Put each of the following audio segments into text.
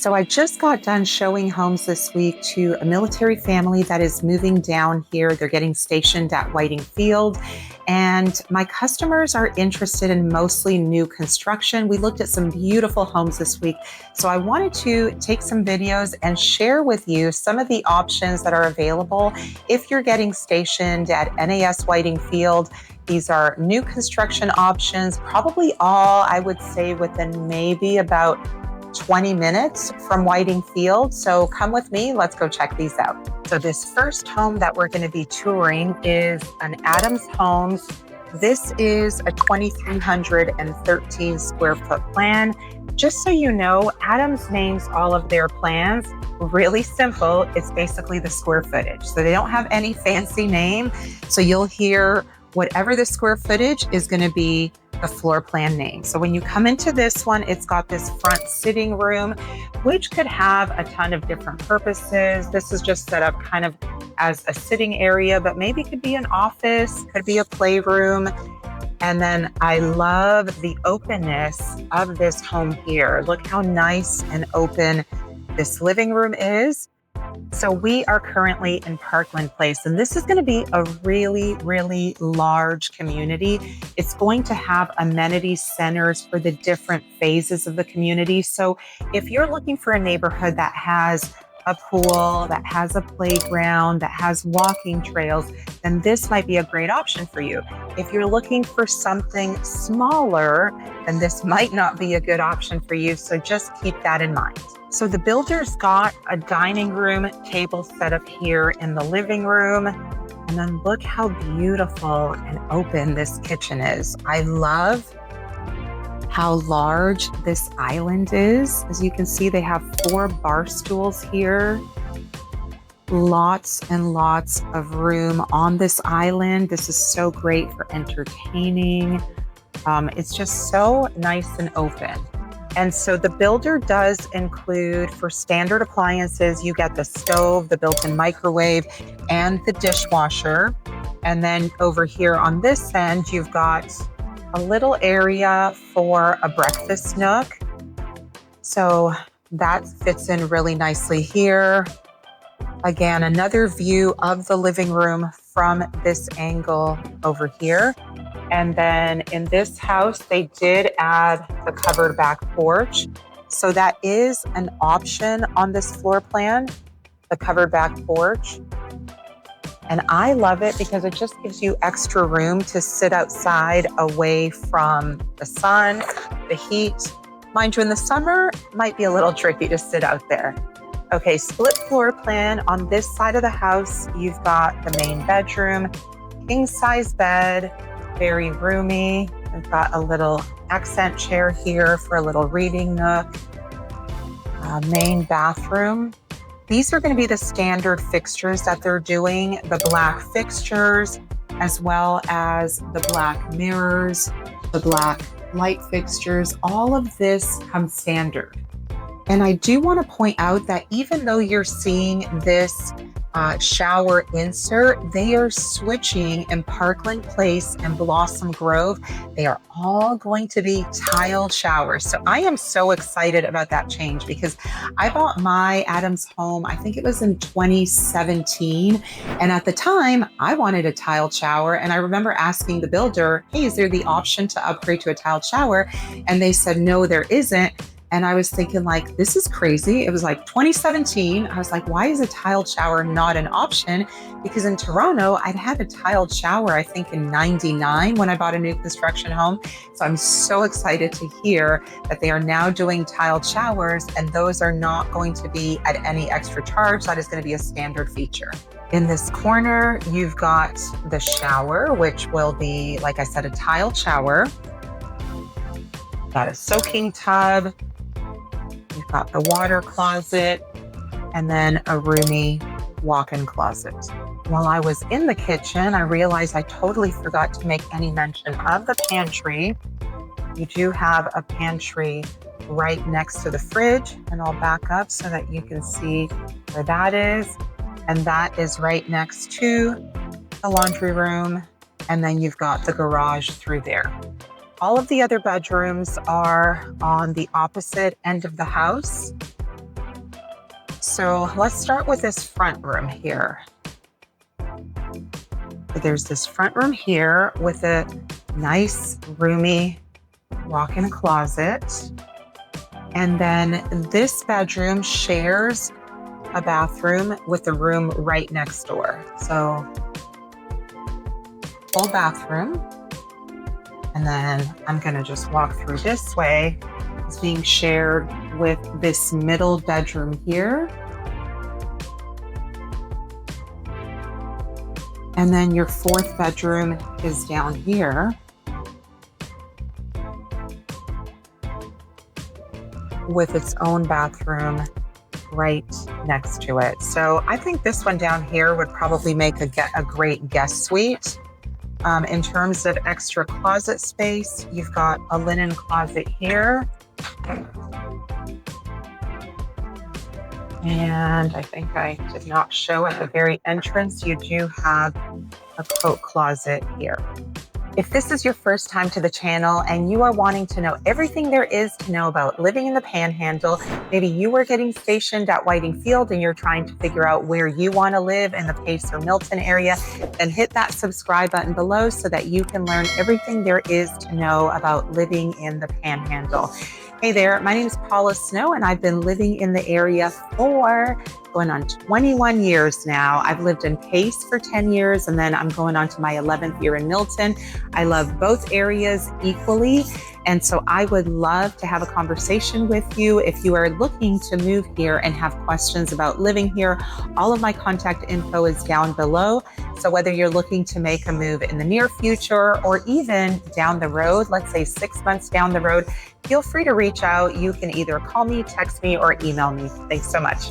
So I just got done showing homes this week to a military family that is moving down here. They're getting stationed at Whiting Field. And my customers are interested in mostly new construction. We looked at some beautiful homes this week. So I wanted to take some videos and share with you some of the options that are available if you're getting stationed at NAS Whiting Field. These are new construction options, probably all, I would say, within maybe about 20 minutes from Whiting Field. So come with me, let's go check these out. So this first home that we're going to be touring is an Adams Homes. This is a 2,313 square foot plan. Just so you know, Adams names all of their plans really simple. It's basically the square footage. So they don't have any fancy name. So you'll hear whatever the square footage is going to be the floor plan name. So when you come into this one, it's got this front sitting room, which could have a ton of different purposes. This is just set up kind of as a sitting area, but maybe could be an office, could be a playroom. And then I love the openness of this home here. Look how nice and open this living room is. So we are currently in Parkland Place, and this is going to be a really, really large community. It's going to have amenity centers for the different phases of the community. So if you're looking for a neighborhood that has a pool, that has a playground, that has walking trails, then this might be a great option for you. If you're looking for something smaller, then this might not be a good option for you. So just keep that in mind. So the builder's got a dining room table set up here in the living room. And then look how beautiful and open this kitchen is. I love how large this island is. As you can see, they have 4 bar stools here. Lots and lots of room on this island. This is so great for entertaining. It's just so nice and open. And so the builder does include, for standard appliances, you get the stove, the built-in microwave, and the dishwasher. And then over here on this end, you've got a little area for a breakfast nook. So that fits in really nicely here. Again, another view of the living room from this angle over here. And then in this house, they did add the covered back porch. So that is an option on this floor plan, the covered back porch. And I love it because it just gives you extra room to sit outside away from the sun, the heat. Mind you, in the summer, it might be a little tricky to sit out there. Okay, split floor plan. On this side of the house, you've got the main bedroom, king size bed, very roomy. I've got a little accent chair here for a little reading nook. Main bathroom. These are going to be the standard fixtures that they're doing, the black fixtures, as well as the black mirrors, the black light fixtures. All of this comes standard. And I do want to point out that even though you're seeing this shower insert, they are switching in Parkland Place and Blossom Grove. They are all going to be tile showers. So I am so excited about that change because I bought my Adams home, I think it was in 2017. And at the time I wanted a tiled shower. And I remember asking the builder, hey, is there the option to upgrade to a tiled shower? And they said, no, there isn't. And I was thinking like, this is crazy. It was like 2017. I was like, why is a tiled shower not an option? Because in Toronto, I'd had a tiled shower, I think in 99 when I bought a new construction home. So I'm so excited to hear that they are now doing tiled showers and those are not going to be at any extra charge. That is going to be a standard feature. In this corner, you've got the shower, which will be, like I said, a tiled shower. Got a soaking tub. You've got the water closet and then a roomy walk-in closet. While I was in the kitchen, I realized I totally forgot to make any mention of the pantry. You do have a pantry right next to the fridge, and I'll back up so that you can see where that is. And that is right next to the laundry room. And then you've got the garage through there. All of the other bedrooms are on the opposite end of the house. So let's start with this front room here. So there's this front room here with a nice roomy walk-in closet. And then this bedroom shares a bathroom with the room right next door. So full bathroom. And then I'm gonna just walk through this way. It's being shared with this middle bedroom here. And then your fourth bedroom is down here with its own bathroom right next to it. So I think this one down here would probably make a great guest suite. In terms of extra closet space, you've got a linen closet here. And I think I did not show at the very entrance, you do have a coat closet here. If this is your first time to the channel and you are wanting to know everything there is to know about living in the Panhandle, maybe you are getting stationed at Whiting Field and you're trying to figure out where you want to live in the Pace or Milton area, then hit that subscribe button below so that you can learn everything there is to know about living in the Panhandle. Hey there, my name is Paula Snow and I've been living in the area for going on 21 years now. I've lived in Pace for 10 years and then I'm going on to my 11th year in Milton. I love both areas equally. And so I would love to have a conversation with you. If you are looking to move here and have questions about living here, all of my contact info is down below. So whether you're looking to make a move in the near future or even down the road, let's say 6 months down the road, feel free to reach out. You can either call me, text me, or email me. Thanks so much.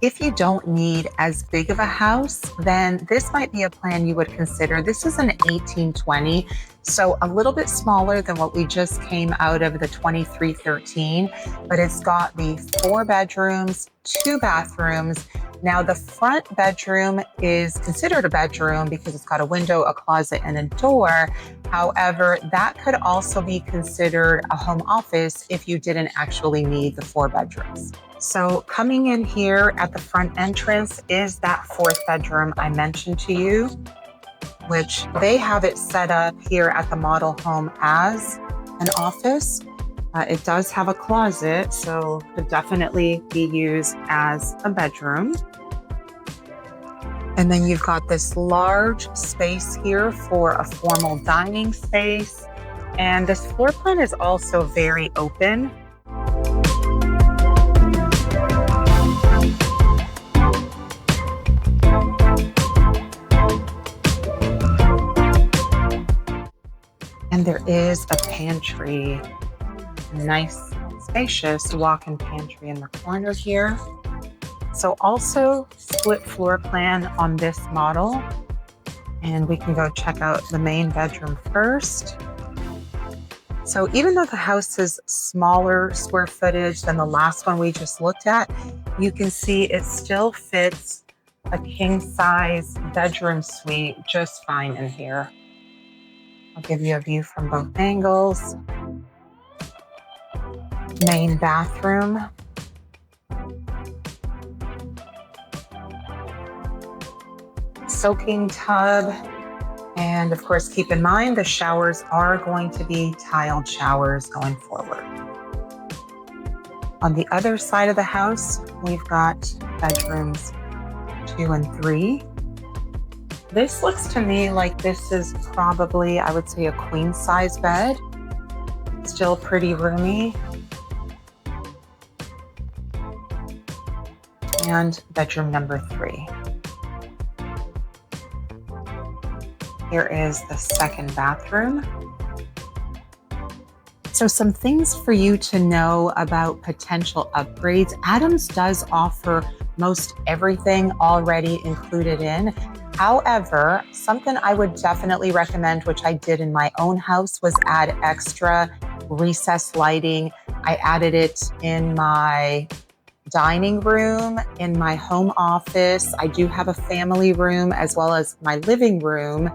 If you don't need as big of a house, then this might be a plan you would consider. This is an 1820, so a little bit smaller than what we just came out of the 2313, but it's got the 4 bedrooms, 2 bathrooms. Now the front bedroom is considered a bedroom because it's got a window, a closet, and a door. However, that could also be considered a home office if you didn't actually need the 4 bedrooms. So coming in here at the front entrance is that 4th bedroom I mentioned to you, which they have it set up here at the model home as an office. It does have a closet, so could definitely be used as a bedroom. And then you've got this large space here for a formal dining space. And this floor plan is also very open. And there is a pantry, nice, spacious walk-in pantry in the corner here. So also split floor plan on this model. And we can go check out the main bedroom first. So even though the house is smaller square footage than the last one we just looked at, you can see it still fits a king size bedroom suite just fine in here. I'll give you a view from both angles. Main bathroom. Soaking tub. And of course, keep in mind the showers are going to be tiled showers going forward. On the other side of the house, we've got bedrooms 2 and 3. This looks to me like this is probably, I would say, a queen size bed. Still pretty roomy. And bedroom number 3. Here is the 2nd bathroom. So some things for you to know about potential upgrades. Adams does offer most everything already included in. However, something I would definitely recommend, which I did in my own house, was add extra recessed lighting. I added it in my dining room, in my home office. I do have a family room as well as my living room.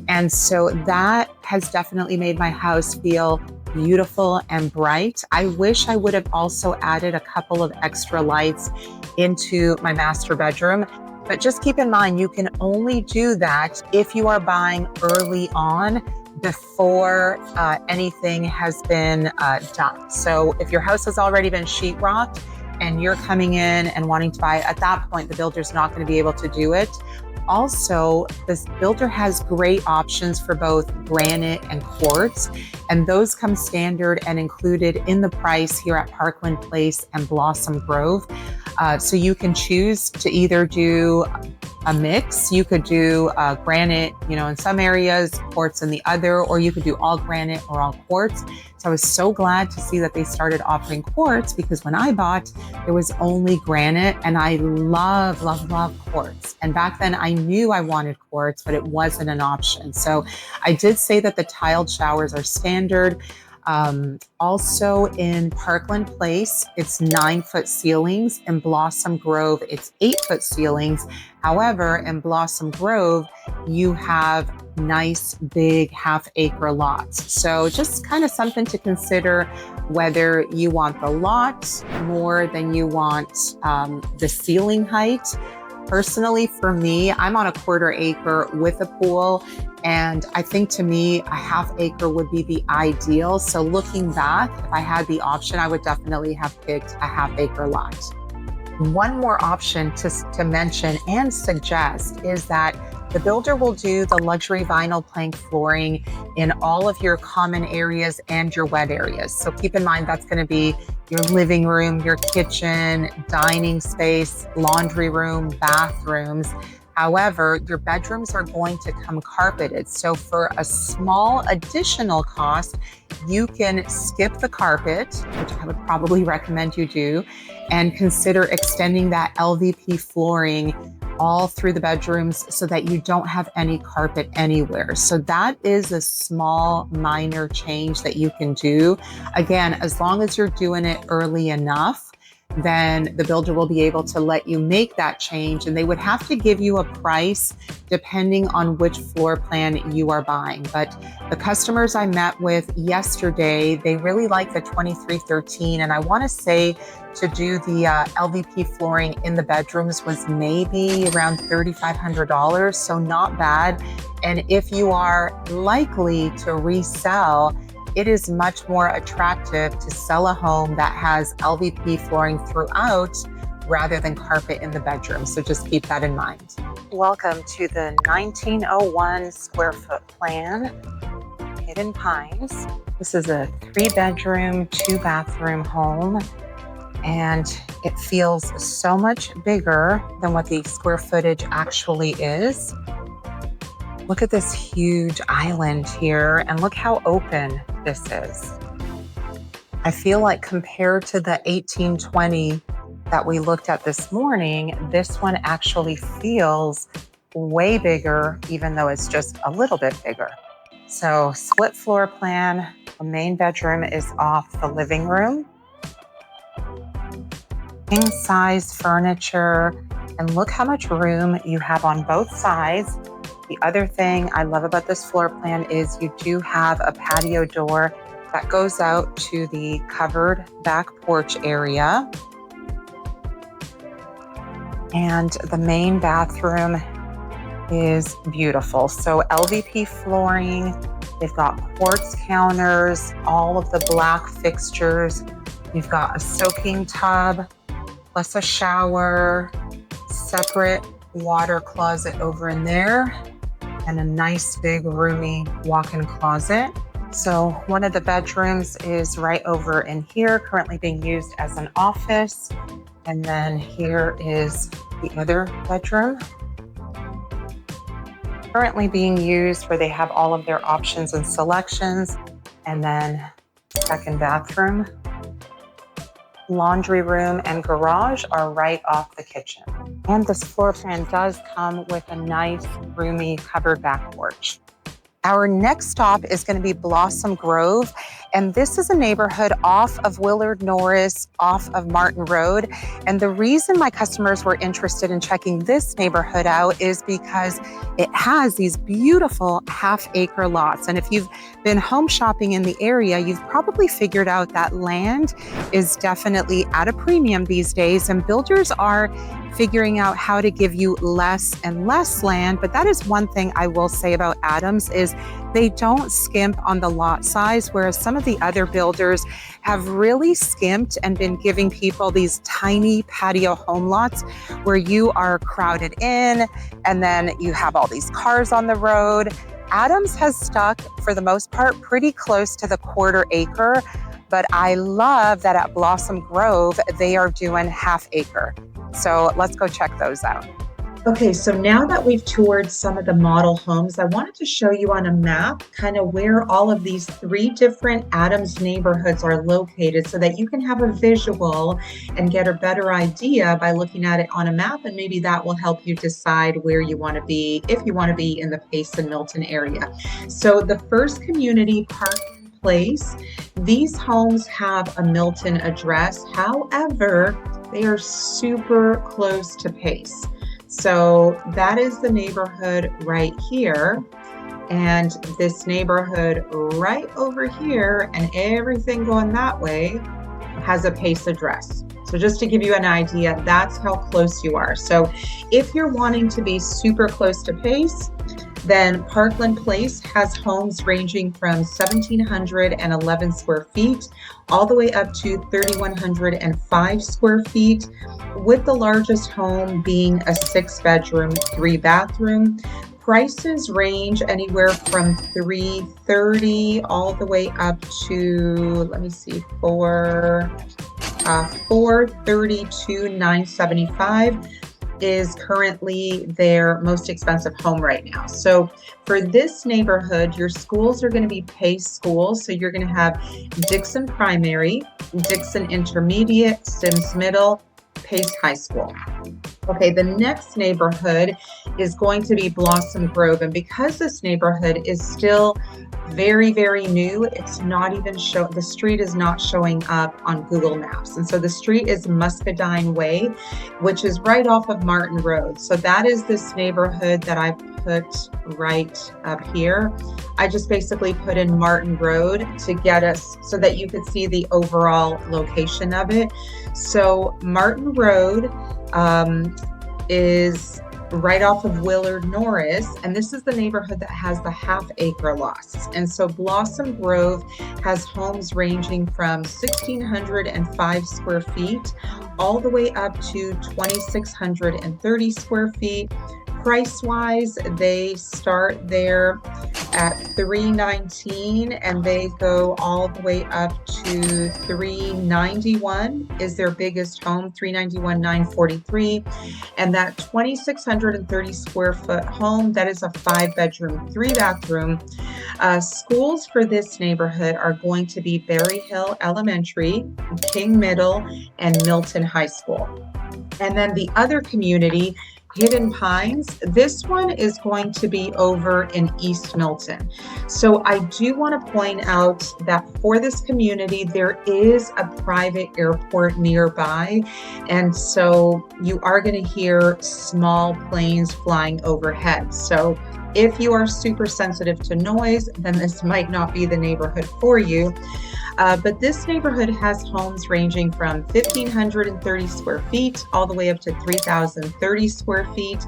And so that has definitely made my house feel beautiful and bright. I wish I would have also added a couple of extra lights into my master bedroom, but just keep in mind, you can only do that if you are buying early on before anything has been done. So if your house has already been sheetrocked and you're coming in and wanting to buy, at that point, the builder's not going to be able to do it. Also, this builder has great options for both granite and quartz, and those come standard and included in the price here at Parkland Place and Blossom Grove. So you can choose to either do a mix. You could do granite, in some areas, quartz in the other, or you could do all granite or all quartz. So I was so glad to see that they started offering quartz, because when I bought, it was only granite, and I love, love, love quartz. And back then I knew I wanted quartz, but it wasn't an option. So I did say that the tiled showers are standard. Also in Parkland Place, it's 9-foot ceilings. In Blossom Grove, it's 8-foot ceilings. However, in Blossom Grove, you have nice big half-acre lots. So just kind of something to consider, whether you want the lot more than you want the ceiling height. Personally, for me, I'm on a 1/4 acre with a pool, and I think to me, a 1/2 acre would be the ideal. So looking back, if I had the option, I would definitely have picked a 1/2 acre lot. One more option to mention and suggest is that the builder will do the luxury vinyl plank flooring in all of your common areas and your wet areas. So keep in mind, that's going to be your living room, your kitchen, dining space, laundry room, bathrooms. However, your bedrooms are going to come carpeted. So for a small additional cost, you can skip the carpet, which I would probably recommend you do, and consider extending that LVP flooring all through the bedrooms so that you don't have any carpet anywhere. So that is a small, minor change that you can do. Again, as long as you're doing it early enough, then the builder will be able to let you make that change, and they would have to give you a price depending on which floor plan you are buying. But the customers I met with yesterday, they really like the 2313, and I want to say to do the LVP flooring in the bedrooms was maybe around $3,500, so not bad. And if you are likely to resell, it is much more attractive to sell a home that has LVP flooring throughout rather than carpet in the bedroom. So just keep that in mind. Welcome to the 1901 square foot plan, Hidden Pines. This is a 3-bedroom, 2-bathroom home, and it feels so much bigger than what the square footage actually is. Look at this huge island here, and look how open this is. I feel like compared to the 1820 that we looked at this morning, this one actually feels way bigger, even though it's just a little bit bigger. So split floor plan, the main bedroom is off the living room. King size furniture, and look how much room you have on both sides. The other thing I love about this floor plan is you do have a patio door that goes out to the covered back porch area. And the main bathroom is beautiful. So LVP flooring, they've got quartz counters, all of the black fixtures. You've got a soaking tub, plus a shower, separate water closet over in there, and a nice big roomy walk-in closet. So one of the bedrooms is right over in here, currently being used as an office. And then here is the other bedroom, currently being used where they have all of their options and selections. And then second bathroom. Laundry room and garage are right off the kitchen. And this floor plan does come with a nice, roomy, covered back porch. Our next stop is going to be Blossom Grove, And this is a neighborhood off of Willard Norris, off of Martin Road. And the reason my customers were interested in checking this neighborhood out is because it has these beautiful half-acre lots. And if you've been home shopping in the area, you've probably figured out that land is definitely at a premium these days, and builders are figuring out how to give you less and less land. But that is one thing I will say about Adams is they don't skimp on the lot size, whereas some of the other builders have really skimped and been giving people these tiny patio home lots where you are crowded in and then you have all these cars on the road. Adams has stuck, for the most part, pretty close to the 1/4 acre, but I love that at Blossom Grove, they are doing half acre. So let's go check those out. Okay, so now that we've toured some of the model homes, I wanted to show you on a map kind of where all of these 3 different Adams neighborhoods are located so that you can have a visual and get a better idea by looking at it on a map, and maybe that will help you decide where you want to be, if you want to be in the Pace and Milton area. So the first community, Parkland Place, these homes have a Milton address. However, they are super close to Pace. So that is the neighborhood right here. And this neighborhood right over here and everything going that way has a Pace address. So just to give you an idea, that's how close you are. So if you're wanting to be super close to Pace, then Parkland Place has homes ranging from 1,711 square feet all the way up to 3,105 square feet, with the largest home being a 6-bedroom, 3-bathroom. Prices range anywhere from $330 all the way up to, let me see, $432,975 is currently their most expensive home right now. So for this neighborhood, your schools are going to be Pace schools. So you're going to have Dixon Primary, Dixon Intermediate, Sims Middle, Pace High School. Okay, the next neighborhood is going to be Blossom Grove. And because this neighborhood is still very, very new, it's not even the street is not showing up on Google Maps. And so the street is Muscadine Way, which is right off of Martin Road. So that is this neighborhood that I put right up here. I just basically put in Martin Road to get us so that you could see the overall location of it. So Martin Road is right off of Willard Norris, and this is the neighborhood that has the half-acre lots. And so Blossom Grove has homes ranging from 1,605 square feet all the way up to 2,630 square feet. Price-wise, they start there at $319 and they go all the way up to $391 is their biggest home, $391,943. And that 2,630 square foot home, that is a 5-bedroom, 3-bathroom. Schools for this neighborhood are going to be Berry Hill Elementary, King Middle, and Milton High School. And then the other community, Hidden Pines, this one is going to be over in East Milton. So I do want to point out that for this community, there is a private airport nearby. And so you are going to hear small planes flying overhead. So if you are super sensitive to noise, then this might not be the neighborhood for you. But this neighborhood has homes ranging from 1,530 square feet all the way up to 3,030 square feet.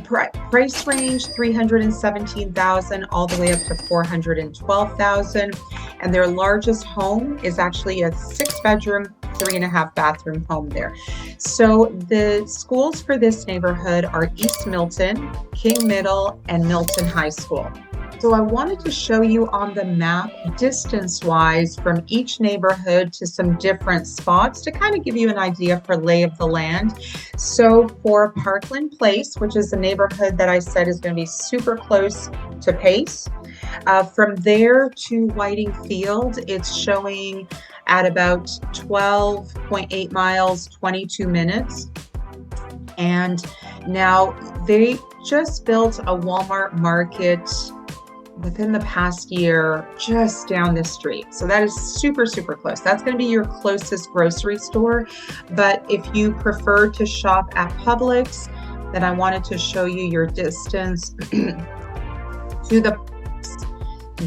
Price range $317,000 all the way up to $412,000. And their largest home is actually a 6-bedroom, 3.5-bathroom home there. So the schools for this neighborhood are East Milton, King Middle, and Milton High School. So I wanted to show you on the map distance-wise from each neighborhood to some different spots to kind of give you an idea for lay of the land. So for Parkland Place, which is the neighborhood that I said is going to be super close to Pace, from there to Whiting Field, it's showing at about 12.8 miles, 22 minutes. And now they just built a Walmart Market within the past year just down the street. So that is super, super close. That's going to be your closest grocery store. But if you prefer to shop at Publix, then I wanted to show you your distance to the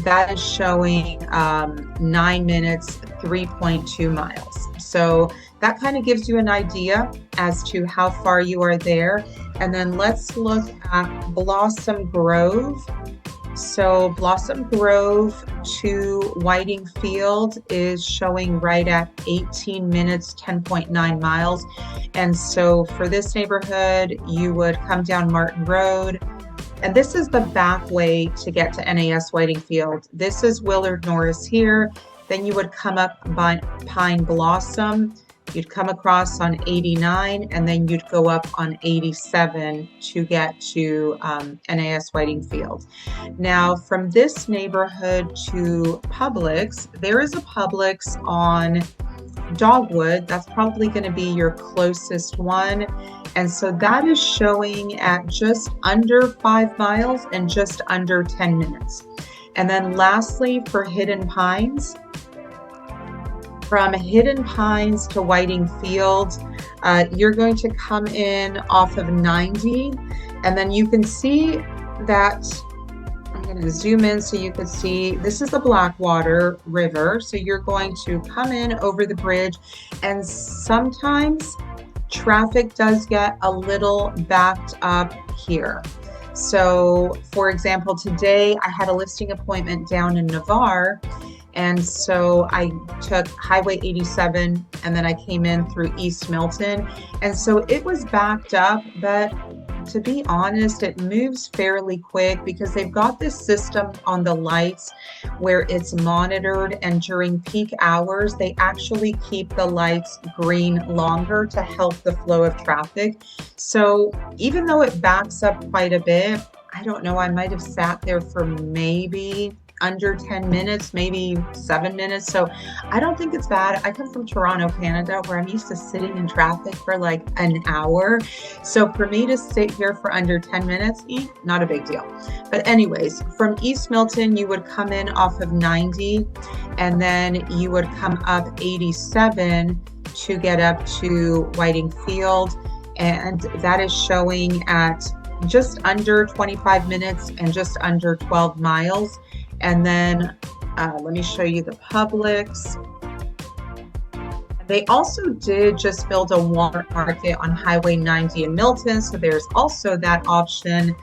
that is showing 9 minutes, 3.2 miles. So that kind of gives you an idea as to how far you are there. And then let's look at Blossom Grove. So Blossom Grove to Whiting Field is showing right at 18 minutes, 10.9 miles. And so for this neighborhood, you would come down Martin Road. And this is the back way to get to NAS Whiting Field. This is Willard Norris here. Then you would come up by Pine Blossom. You'd come across on 89, and then you'd go up on 87 to get to NAS Whiting Field. Now, from this neighborhood to Publix, there is a Publix on Dogwood. That's probably going to be your closest one. And so that is showing at just under 5 miles and just under 10 minutes. And then lastly, for Hidden Pines, from Hidden Pines to Whiting Field, you're going to come in off of 90, and then you can see that, I'm going to zoom in so you can see, this is the Blackwater River. So you're going to come in over the bridge, and sometimes traffic does get a little backed up here. So for example, today I had a listing appointment down in Navarre, and so I took Highway 87 and then I came in through East Milton, and so it was backed up, but to be honest, it moves fairly quick because they've got this system on the lights where it's monitored, and during peak hours, they actually keep the lights green longer to help the flow of traffic. So even though it backs up quite a bit, I don't know, I might have sat there for maybe under 10 minutes, maybe 7 minutes. So I don't think it's bad. I come from Toronto, Canada, where I'm used to sitting in traffic for like an hour. So for me to sit here for under 10 minutes, not a big deal. But anyways, from East Milton, you would come in off of 90, and then you would come up 87 to get up to Whiting Field. And that is showing at just under 25 minutes and just under 12 miles. And then let me show you the Publix. They also did just build a Walmart market on Highway 90 in Milton, so there's also that option.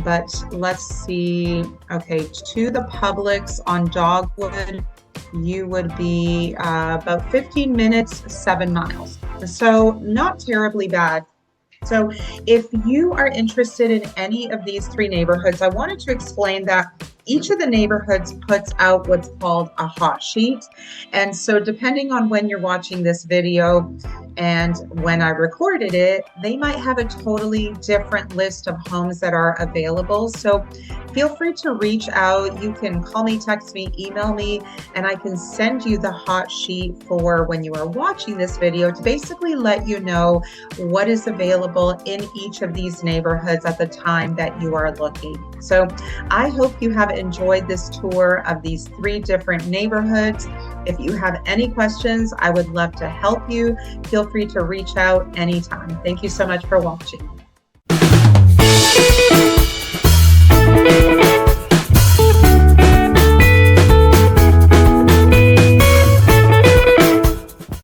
But let's see, okay, to the Publix on Dogwood, you would be about 15 minutes, 7 miles. So not terribly bad. So if you are interested in any of these 3 neighborhoods, I wanted to explain that each of the neighborhoods puts out what's called a hot sheet. And so depending on when you're watching this video and when I recorded it, they might have a totally different list of homes that are available. So feel free to reach out. You can call me, text me, email me, and I can send you the hot sheet for when you are watching this video to basically let you know what is available in each of these neighborhoods at the time that you are looking. So I hope you have enjoyed this tour of these 3 different neighborhoods. If you have any questions, I would love to help you. Feel free to reach out anytime. Thank you so much for watching.